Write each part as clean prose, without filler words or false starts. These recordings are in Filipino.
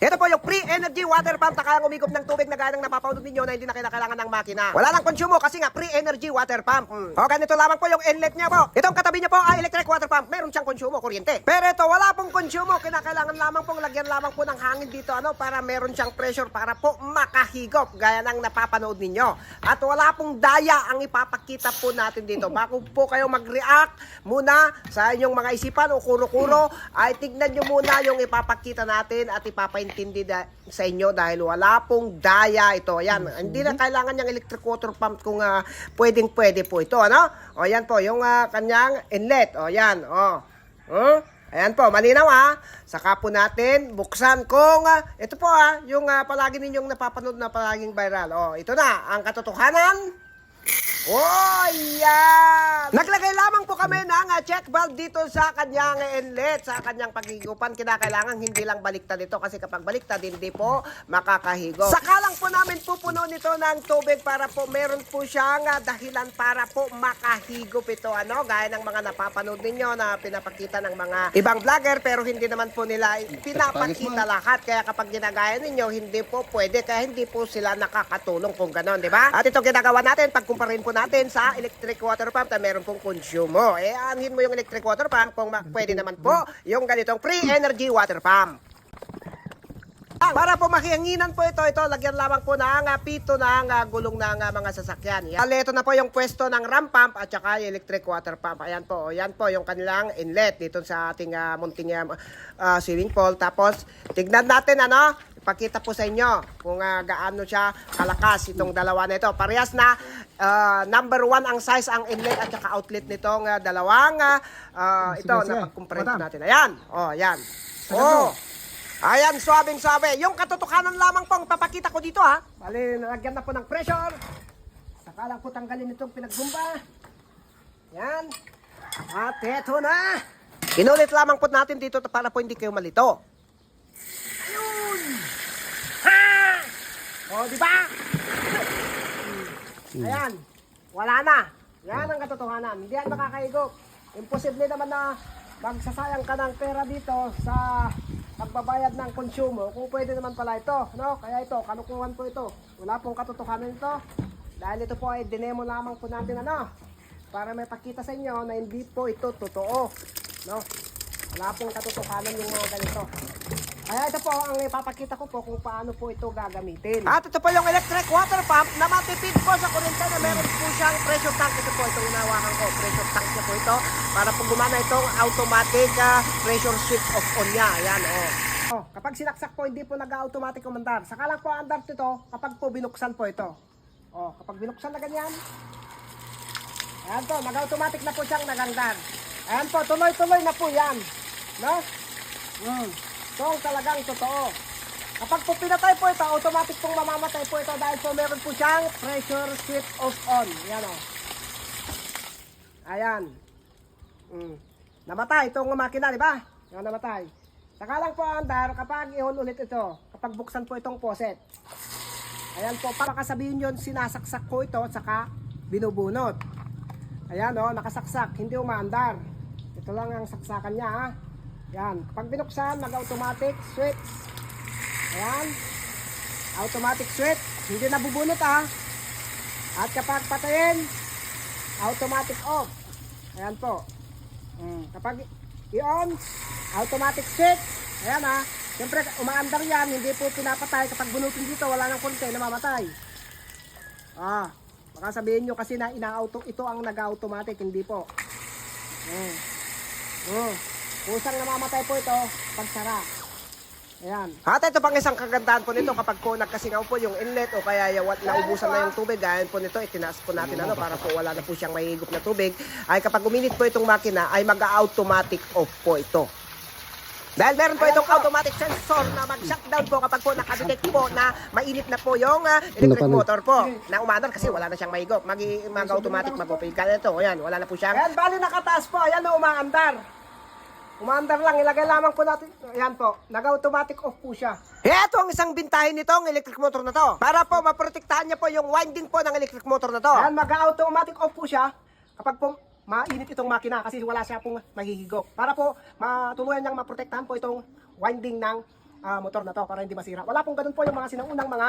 Ito po yung free energy water pump na kayang umigop ng tubig na gaya ng napapanood ninyo na hindi na kailangan ng makina. Wala nang konsumo kasi nga free energy water pump. O ganito lamang po yung inlet niya po. Itong katabi niya po ay electric water pump. Meron siyang konsumo, kuryente. Pero ito wala pong konsumo. Kinakailangan lamang pong lagyan lamang po ng hangin dito para meron siyang pressure para po makahigop gaya ng napapanood ninyo. At wala pong daya ang ipapakita po natin dito. Bago po kayo mag-react muna sa inyong mga isipan o kuro-kuro, ay tignan nyo muna yung ipapakita natin at ipapaintindi sa inyo dahil wala pong daya ito. Ayan, hindi na kailangan yung electric water pump kung pwedeng-pwede po ito, ano? O, yan po, yung kanyang inlet. O, yan, o. Ayan po, malinaw Saka po natin buksan kung ito po yung palagi ninyong napapanood na palaging viral. O, ito na, ang katotohanan. Oh, yan! Naglagay lamang po kami ng check valve dito sa kanyang inlet, sa kanyang paghigupan. Kinakailangan hindi lang baliktad ito kasi kapag baliktad, hindi po makakahigop. Saka lang po namin pupuno nito ng tubig para po meron po siyang dahilan para po makahigop ito. Gaya ng mga napapanood ninyo na pinapakita ng mga ibang vlogger pero hindi naman po nila pinapakita lahat. Kaya kapag ginagaya ninyo, hindi po pwede. Kaya hindi po sila nakakatulong kung gano'n, di ba? At ito ginagawa natin, pagkumparin po natin sa electric water pump na meron pong konsumo. Anhin mo yung electric water pump kung pwede naman po yung ganitong free energy water pump. Para po makihanginan po ito, lagyan lamang po ng pito ng gulong ng mga sasakyan. Ito na po yung pwesto ng ram pump at saka yung electric water pump. Ayan po, yan po yung kanilang inlet dito sa ating munting swimming pool. Tapos, tignan natin ipakita po sa inyo kung gaano siya kalakas itong dalawa na ito. Parehas na number 1 ang size, ang inlet at saka outlet nitong dalawang ito na pag-compare natin. Ayan, yan. Ayan, swabing-swabe. Yung katotohanan lamang pong papakita ko dito Bali, nalagyan na po ng pressure. Saka lang po tanggalin itong pinagbumba. Yan. At eto na. Inulit lamang po natin dito para po hindi kayo malito. Ayun. Ha! Di ba? Ayan. Wala na. Yan ang katotohanan. Hindi yan makakahigop. Imposible naman na magsasayang ka ng pera dito sa pagbabayad ng konsumo kung pwede naman pala ito, Kaya ito, kanukuhan po ito. Wala pong katotohanan ito. Dahil ito po ay dinemo lamang po natin, para may pakita sa inyo na hindi po ito totoo, Wala pong katotohanan yung mga ganito. Kaya ito po ang ipapakita ko po kung paano po ito gagamitin. At ito po yung electric water pump na matipid po sa kuryente na meron po siyang pressure tank. Ito po, itong inawakan ko. Pressure tank niya po ito para po gumana itong automatic pressure switch off on niya. Ayan, kapag sinaksak po, hindi po nag-automatic umandar. Saka lang po andar ito kapag po binuksan po ito. Kapag binuksan na ganyan, ayan po, nag-automatic na po siyang nagandar. Ayan po, tuloy-tuloy na po yan. So, talagang totoo. Kapag po pinatay po ito, automatic pong mamamatay po ito dahil po meron po siyang pressure switch off on. Yan Ayan. Namatay itong makina, di ba? Yan, namatay. Saka lang po andar kapag i-on ulit ito. Kapag buksan po itong faucet. Ayan po, para kasabihin yun, sinasaksak po ito at saka binubunot. Ayan nakasaksak, hindi umaandar. Ito lang ang saksakan niya Yan, kapag binuksan, mag-automatic switch. Ayan. Automatic switch. Hindi nabubunot At kapag patayin, automatic off. Ayan po. Kapag i-on, automatic switch. Ayan Siyempre, umaandar yan. Hindi po pinapatay. Kapag bunutin dito, wala nang konti, namamatay. Baka sabihin nyo kasi na ito ang nag-automatic. Hindi po. Kusang namamatay po ito pag sara. Ayan. At ito pang isang kagandahan po nito kapag po nagkasingaw po yung inlet o kaya naubusan na yung tubig, gaya po nito, itinaas po natin para po wala na po siyang mahigop na tubig, ay kapag uminit po itong makina ay mag-automatic off po ito. Dahil meron po itong automatic sensor na mag-shutdown po kapag po nakadetect po na mainit na po yung electric motor po na umaandar kasi wala na siyang mahigop. Mag-automatic mag-off. Kaya ito, ayan, wala na po siyang. Ayan, bali nakataas po, ayan umaandar. Umaandar lang, ilagay lamang po natin. Ayan po, nag-automatic off po siya. Ito ang isang bintahin nitong electric motor na to. Para po maprotektahan niya po yung winding po ng electric motor na to. Ayan, mag-automatic off po siya kapag po mainit itong makina kasi wala siya pong mahihigop. Para po matuluyan niyang maprotektahan po itong winding ng motor na to para hindi masira. Wala pong ganun po yung mga sinaunang mga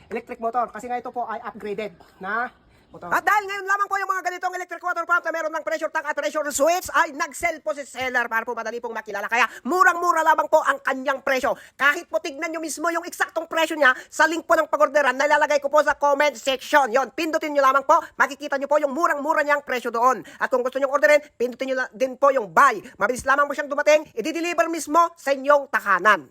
electric motor kasi nga ito po ay upgraded na motor. At dahil ngayon lamang po yung mga ganitong electric water pump na meron ng pressure tank at pressure switch ay nag-sell po si seller para po madali pong makilala. Kaya murang-mura lamang po ang kanyang presyo. Kahit po tignan nyo mismo yung eksaktong presyo niya sa link po ng pag-orderan na ilalagay ko po sa comment section. Yon, pindutin nyo lamang po, makikita nyo po yung murang-mura niyang presyo doon. At kung gusto nyo orderin, pindutin nyo din po yung buy. Mabilis lamang po siyang dumating, i-deliver mismo sa inyong tahanan.